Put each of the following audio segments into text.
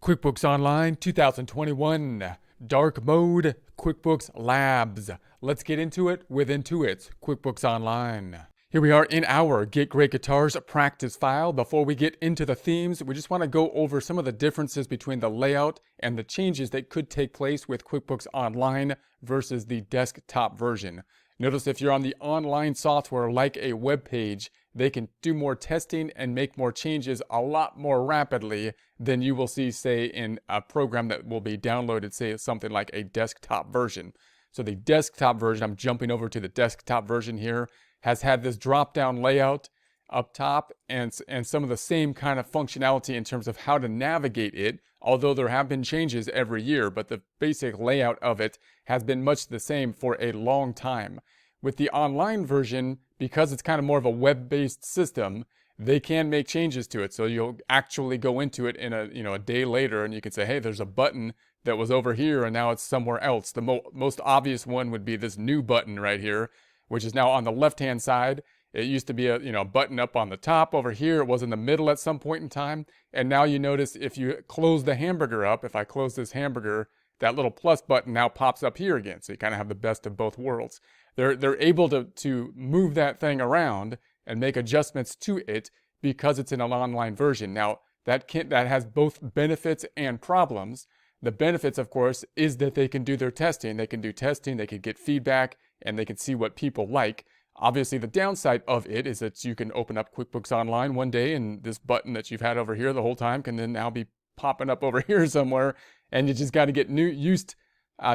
QuickBooks Online 2021 Dark Mode QuickBooks Labs. Let's get into it with Intuit's QuickBooks Online. Here we are in our Get Great Guitars practice file. Before we get into the themes, we just want to go over some of the differences between the layout and the changes that could take place with QuickBooks Online versus the desktop version. Notice if you're on the online software like a web page, they can do more testing and make more changes a lot more rapidly than you will see, say, in a program that will be downloaded, say, something like a desktop version. So the desktop version, I'm jumping over to the desktop version here, has had this drop-down layout up top and some of the same kind of functionality in terms of how to navigate it, although there have been changes every year, but the basic layout of it has been much the same for a long time. With the online version, because it's kind of more of a web-based system, they can make changes to it. So you'll actually go into it in a day later and you can say, hey, there's a button that was over here and now it's somewhere else. The most obvious one would be this new button right here, which is now on the left-hand side. It used to be a button up on the top over here. It was in the middle at some point in time. And now you notice if you close the hamburger up, if I close this hamburger, that little plus button now pops up here again. So you kind of have the best of both worlds. They're able to move that thing around and make adjustments to it because it's in an online version. Now, that has both benefits and problems. The benefits, of course, is that they can do their testing. They can do testing, they can get feedback, and they can see what people like. Obviously, the downside of it is that you can open up QuickBooks Online one day and this button that you've had over here the whole time can then now be popping up over here somewhere, and you just got to get used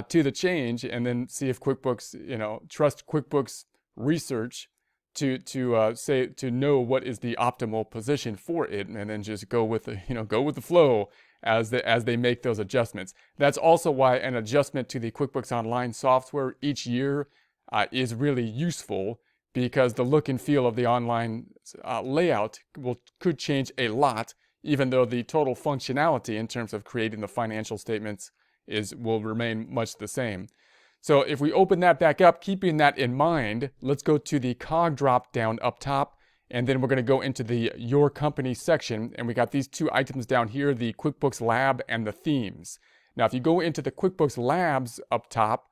to the change and then see if QuickBooks, trust QuickBooks research to know what is the optimal position for it, and then just go with the flow as they make those adjustments. That's also why an adjustment to the QuickBooks Online software each year is really useful, because the look and feel of the online layout could change a lot, even though the total functionality in terms of creating the financial statements will remain much the same. So if we open that back up, keeping that in mind, let's go to the cog drop down up top, and then we're going to go into the Your Company section, and we got these two items down here, the QuickBooks Lab and the themes. Now if you go into the QuickBooks Labs up top,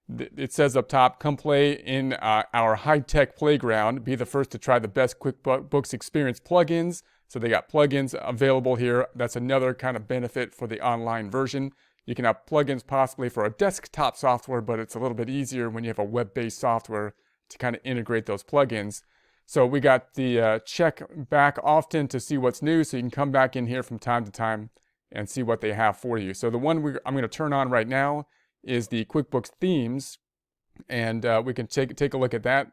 it says up top, come play in our high-tech playground, be the first to try the best QuickBooks Experience plugins. So they got plugins available here. That's another kind of benefit for the online version. You can have plugins possibly for a desktop software, but it's a little bit easier when you have a web-based software to kind of integrate those plugins. So we got the check back often to see what's new, so you can come back in here from time to time and see what they have for you. So the one I'm going to turn on right now is the QuickBooks themes, and we can take a look at that.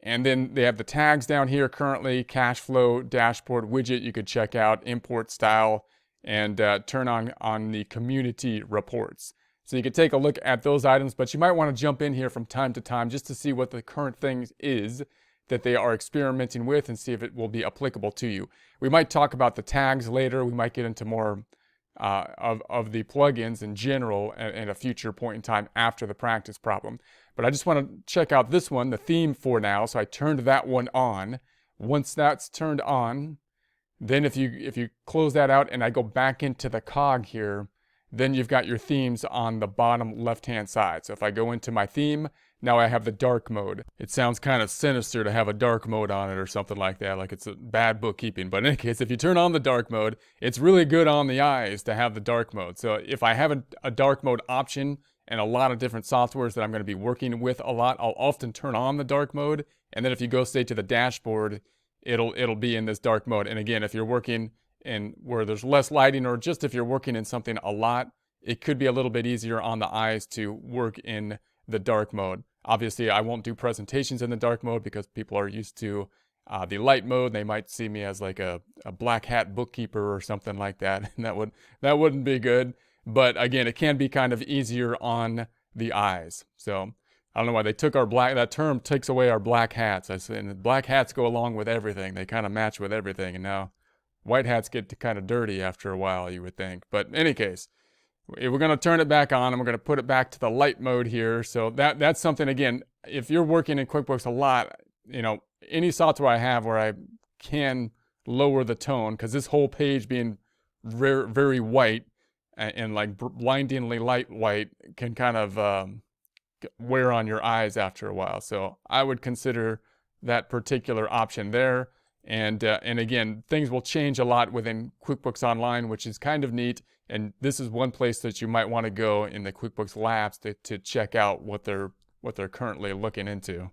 And then they have the tags down here currently, cash flow, dashboard, widget you could check out, import style, and turn on the community reports. So you could take a look at those items, but you might want to jump in here from time to time just to see what the current thing is that they are experimenting with and see if it will be applicable to you. We might talk about the tags later. We might get into more of the plugins in general at a future point in time after the practice problem. But I just want to check out this one, the theme for now. So I turned that one on. Once that's turned on, then if you close that out and I go back into the cog here, then you've got your themes on the bottom left-hand side. So if I go into my theme, now I have the dark mode. It sounds kind of sinister to have a dark mode on it or something like that, like it's a bad bookkeeping. But in any case, if you turn on the dark mode, it's really good on the eyes to have the dark mode. So if I have a dark mode option and a lot of different softwares that I'm going to be working with a lot, I'll often turn on the dark mode. And then if you go, say, to the dashboard, it'll be in this dark mode. And again, if you're working in where there's less lighting, or just if you're working in something a lot, it could be a little bit easier on the eyes to work in the dark mode. Obviously, I won't do presentations in the dark mode because people are used to the light mode. They might see me as like a black hat bookkeeper or something like that, and that wouldn't be good. But again, it can be kind of easier on the eyes. So I don't know why they took that term takes away our black hats. I said, and black hats go along with everything. They kind of match with everything. And now white hats get kind of dirty after a while, you would think. But in any case, we're going to turn it back on and we're going to put it back to the light mode here. So that's something, again, if you're working in QuickBooks a lot, any software I have where I can lower the tone, because this whole page being very, very white, and like blindingly light white can kind of wear on your eyes after a while. So I would consider that particular option there. And again, things will change a lot within QuickBooks Online, which is kind of neat. And this is one place that you might want to go in the QuickBooks Labs to check out what they're currently looking into.